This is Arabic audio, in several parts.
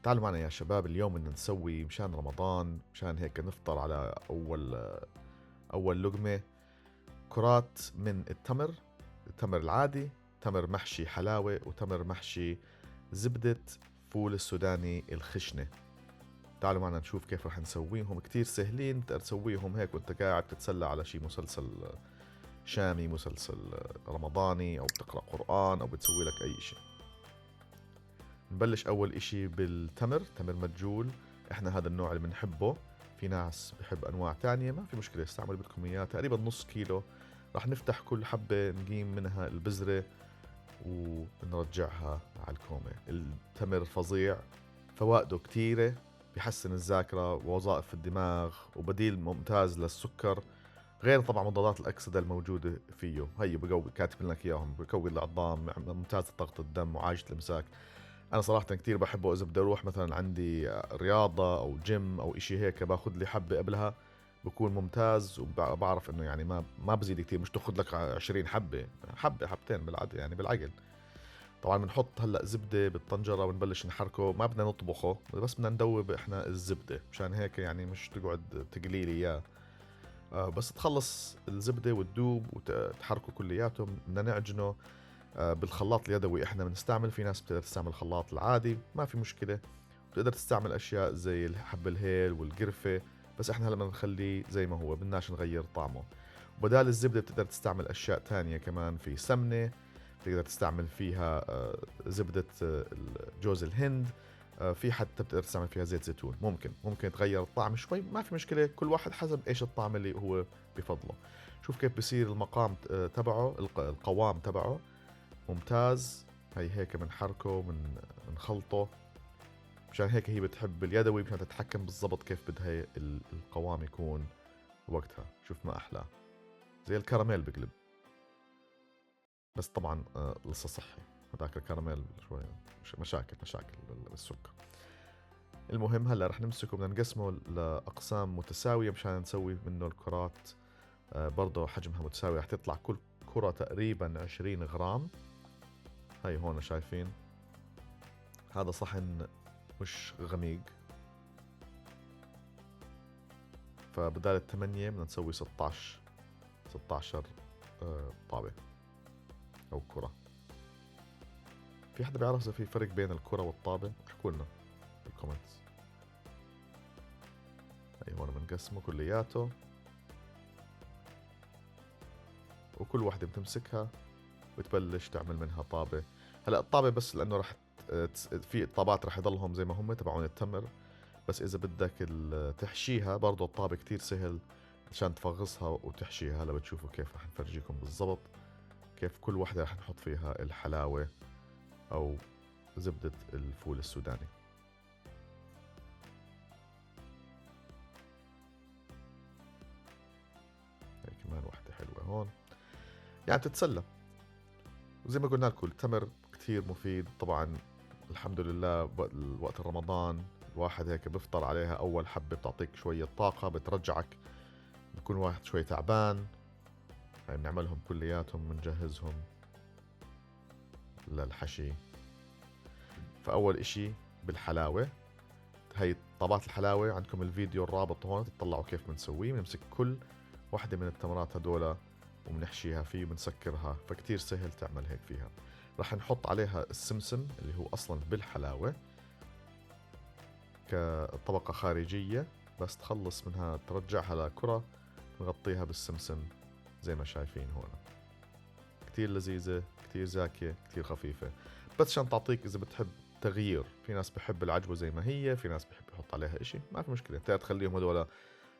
تعالوا معنا يا شباب، اليوم بدنا نسوي مشان رمضان، مشان هيك نفطر على أول لقمة كرات من التمر. التمر العادي، تمر محشي حلاوة، وتمر محشي زبدة فول السوداني الخشنة. تعالوا معنا نشوف كيف رح نسويهم. كتير سهلين، بتقدر تسويهم هيك وانت قاعد تتسلى على شي مسلسل شامي، مسلسل رمضاني، أو بتقرأ قرآن، أو بتسوي لك أي شيء. نبلش أول إشي بالتمر، تمر مدجول. إحنا هذا النوع اللي بنحبه. في ناس بحب أنواع تانية، ما في مشكلة، استعمل بدكم إياه. تقريبا نص كيلو. راح نفتح كل حبة، نقيم منها البذرة ونرجعها على الكومة. التمر فظيع، فوائده كتيرة، بيحسن الذاكرة ووظائف الدماغ، وبديل ممتاز للسكر، غير طبعا مضادات الأكسدة الموجودة فيه. هي بقوي، كاتب لك إياهم، بقوي العظام، ممتاز لضغط الدم وعاجة الإمساك. انا صراحه كتير بحبه. اذا بدي اروح مثلا عندي رياضه او جيم او اشي هيك، باخذ لي حبه قبلها، بكون ممتاز. وبعرف انه يعني ما بزيد كتير، مش تاخذ لك 20 حبه، حبه حبتين بالعد يعني بالعقل. طبعا بنحط هلا زبده بالطنجره ونبلش نحركه. ما بدنا نطبخه، بس بدنا ندوب احنا الزبده، مشان هيك يعني مش تقعد تقلي لي اياه. بس تخلص الزبده وتدوب وتحركه كلياتهم. بدنا نعجنه بالخلاط اليدوي. احنا بنستعمل، في ناس بتقدر تستعمل الخلاط العادي، ما في مشكلة. بتقدر تستعمل اشياء زي حب الهيل والقرفة، بس احنا هلا بدنا نخليه زي ما هو، بدناش نغير طعمه. وبدال الزبدة بتقدر تستعمل اشياء تانية كمان. في سمنة بتقدر تستعمل فيها زبدة جوز الهند. في حتى بتقدر تستعمل فيها زيت زيتون. ممكن تغير الطعم شوي، ما في مشكلة. كل واحد حسب ايش الطعم اللي هو بفضله. شوف كيف بصير المقام تبعه، القوام تبعه ممتاز. هي هيك بنحركه، بنخلطه. مشان هيك هي بتحب اليدوي، مشان تتحكم بالضبط كيف بدها القوام يكون وقتها. شوف ما أحلاه، زي الكراميل بقلب. بس طبعا لسه صحي. هذاك الكراميل شوي مشاكل بالسكر. المهم هلا رح نمسكه، بدنا نقسمه لأقسام متساوية مشان نسوي منه الكرات. برضه حجمها متساوي، رح تطلع كل كرة تقريبا 20 غرام. هاي هون شايفين، هذا صحن مش غميق. فبدال الثمانية بدنا نسوي 16 طابة أو كرة. في حدا بيعرف إذا في فرق بين الكرة والطابة؟ احكوا لنا بالكومنتس. هي هون بنقسمه كلياته، وكل واحدة بتمسكها وتبلش تعمل منها طابة. هلا الطابة بس لأنه رح في طابات رح يضلهم زي ما هم تبعون التمر. بس إذا بدك تحشيها برضو الطابة كتير سهل عشان تفغصها وتحشيها. هلا بتشوفوا كيف رح نفرجيكم بالضبط كيف كل واحدة رح نحط فيها الحلاوة أو زبدة الفول السوداني. هي كمان واحدة حلوة هون، يعني بتتسلى. وزي ما قلنا لكم التمر كتير مفيد طبعا. الحمد لله وقت رمضان الواحد هيك بفطر عليها. أول حبة بتعطيك شوية طاقة، بترجعك، بكون واحد شوي تعبان. هاي بنعملهم كلياتهم، بنجهزهم للحشي. فأول إشي بالحلاوة. هاي طابات الحلاوة عندكم الفيديو الرابط هون تطلعوا كيف بنسويه. بنمسك كل واحدة من التمرات هدول وبنحشيها فيه وبنسكرها. فكتير سهل تعمل هيك فيها. راح نحط عليها السمسم اللي هو أصلا بالحلاوة كطبقة خارجية. بس تخلص منها ترجعها لكرة، نغطيها بالسمسم زي ما شايفين هون. كتير لذيذة، كتير زاكية، كتير خفيفة. بس عشان تعطيك إذا بتحب تغيير. في ناس بحب العجوة زي ما هي، في ناس بحب يحط عليها إشي، ما في مشكلة. تقدر تخليهم هذول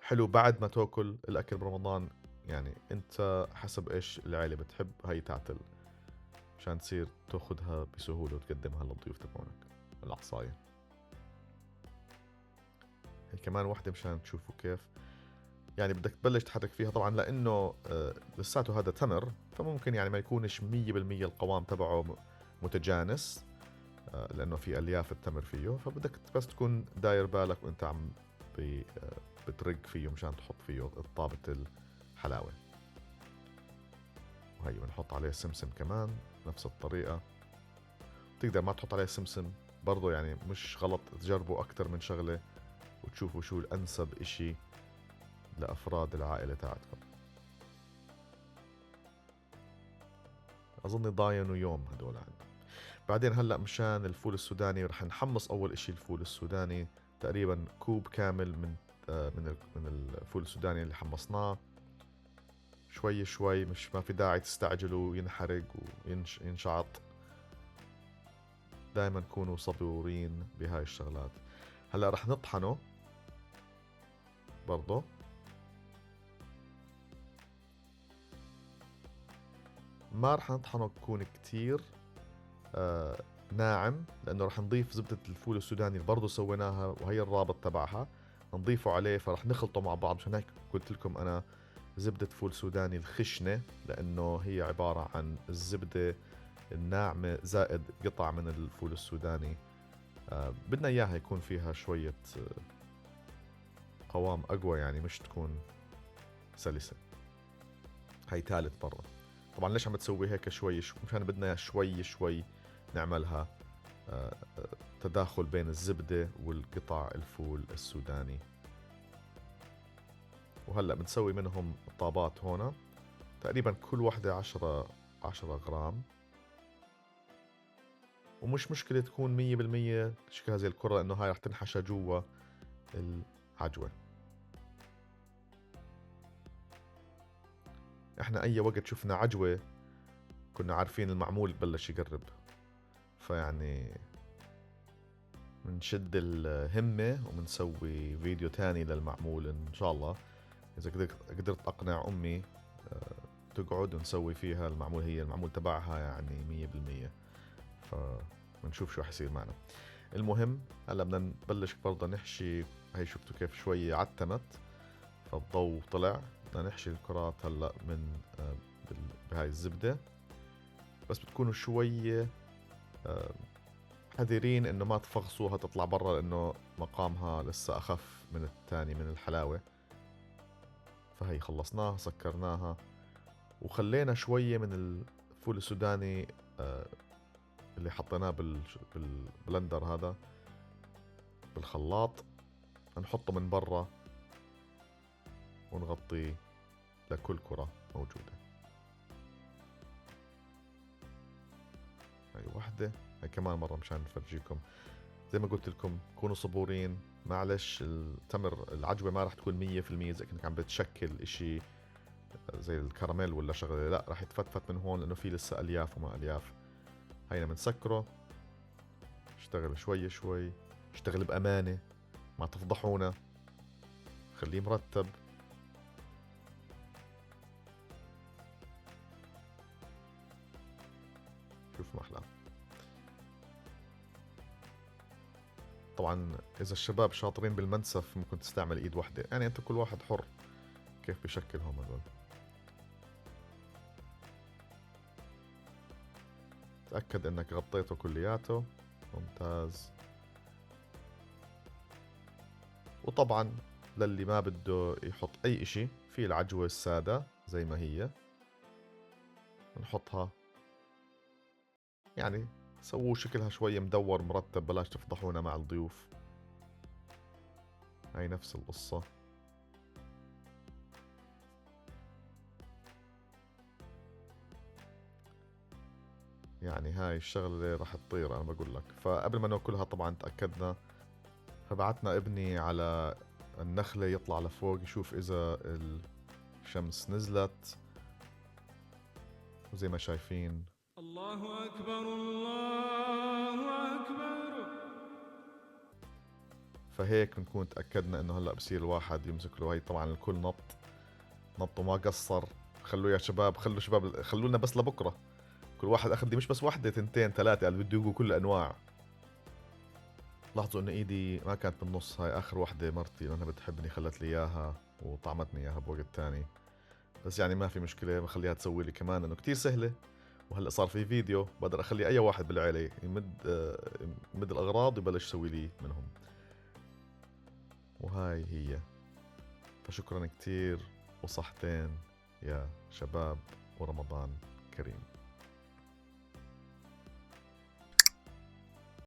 حلو بعد ما تاكل الأكل برمضان. يعني أنت حسب إيش العيلة بتحب، هاي تعتل مشان تصير تاخدها بسهولة وتقدمها للضيوف تبعونك. العصاية هي كمان واحدة مشان تشوفوا كيف. يعني بدك تبلش تحرك فيها طبعا، لأنه لساته هذا تمر، فممكن يعني ما يكونش 100% القوام تبعه متجانس. لأنه في ألياف التمر فيه. فبدك بس تكون داير بالك وأنت عم بترق فيه مشان تحط فيه طابة الحلاوة. وهي بنحط عليه سمسم كمان نفس الطريقة. تقدر ما تحط عليه سمسم برضو يعني مش غلط تجربوا أكتر من شغلة وتشوفوا شو الأنسب إشي لأفراد العائلة تاعتكم. أظن ضاينوا يوم هدول عندنا. بعدين هلأ مشان الفول السوداني رح نحمص أول إشي الفول السوداني، تقريبا كوب كامل من الفول السوداني اللي حمصناه، شوي شوي، مش ما في داعي تستعجلوا ينحرق وينشعط. دائما كونوا صبورين بهاي الشغلات. هلا رح نطحنه برضه. ما رح نطحنه يكون كتير ناعم، لانه رح نضيف زبدة الفول السوداني اللي برضه سويناها وهي الرابط تبعها نضيفه عليه، فرح نخلطه مع بعض. مشان هيك قلت لكم انا زبدة فول سوداني الخشنة، لانه هي عبارة عن الزبدة الناعمة زائد قطع من الفول السوداني. بدنا اياها يكون فيها شوية قوام اقوى، يعني مش تكون سلسة. هاي ثالث مرة. طبعا ليش عم تسوي هيك شوي مشان بدنا شوي شوي نعملها تداخل بين الزبدة والقطع الفول السوداني. وهلأ بنسوي منهم طابات هنا، تقريبا كل وحدة 10 غرام. ومش مشكلة تكون 100% شكلها زي الكرة، لأنه هاي رح تنحشى جوا العجوة. احنا أي وقت شفنا عجوة كنا عارفين المعمول بلش يقرب، فيعني منشد الهمة ومنسوي فيديو تاني للمعمول إن شاء الله. إذا قدرت أقنع أمي تقعد ونسوي فيها المعمول، هي المعمول تبعها يعني 100%. فمنشوف شو رح يصير معنا. المهم هلا بدنا نبلش برضه نحشي. هي شفتوا كيف شوي عتمت فالضوء طلع. بدنا نحشي الكرات هلا من بهاي الزبدة، بس بتكونوا شوية حذرين انه ما تفغصوها تطلع برا، لانه مقامها لسه اخف من الثاني من الحلاوة. فهي خلصناها سكرناها وخلينا شوية من الفول السوداني اللي حطيناه بالبلندر هذا بالخلاط، نحطه من برا ونغطيه لكل كرة موجودة. هاي وحدة، هاي كمان مرة مشان نفرجيكم. زي ما قلت لكم كونوا صبورين، معلش التمر العجوة ما راح تكون 100% زي كأنك عم بتشكل اشي زي الكراميل ولا شغلة، لا راح يتفتفت من هون لأنه في لسه ألياف وما ألياف. هينا بنسكره، اشتغل شوي شوي، اشتغل بأمانة، ما تفضحونا، خليه مرتب. شوف ما أحلى. طبعا إذا الشباب شاطرين بالمنسف ممكن تستعمل إيد واحدة، يعني أنت كل واحد حر كيف بشكلهم هذول. تأكد إنك غطيته كلياته، ممتاز. وطبعا للي ما بده يحط أي إشي في العجوة السادة زي ما هي نحطها، يعني سووا شكلها شوية مدور مرتب، بلاش تفضحونا مع الضيوف. هاي نفس القصة. يعني هاي الشغلة راح تطير أنا بقول لك. فقبل ما ناكلها طبعا تأكدنا، فبعتنا ابني على النخلة يطلع لفوق يشوف إذا الشمس نزلت، وزي ما شايفين الله أكبر الله أكبر. فهيك بنكون تأكدنا إنه هلأ بصير الواحد يمسك له. هي طبعا الكل نط وما قصر. خلوا يا شباب، خلوا شباب، خلونا بس لبكرة. كل واحد أخذ لي مش بس وحدة، تنتين ثلاثة، اللي بده يقول كل الأنواع. لاحظوا إنه إيدي ما كانت بالنص، هاي آخر وحدة مرتي لأنها بتحبني خلت لي إياها وطعمتني إياها بوقت تاني. بس يعني ما في مشكلة، بخليها تسوي لي كمان لأنه كتير سهلة. وهلا صار في فيديو بقدر أخلي أي واحد بالعيلة يمد الأغراض ويبلش يسوي لي منهم. وهاي هي. فشكرا كتير وصحتين يا شباب، ورمضان كريم.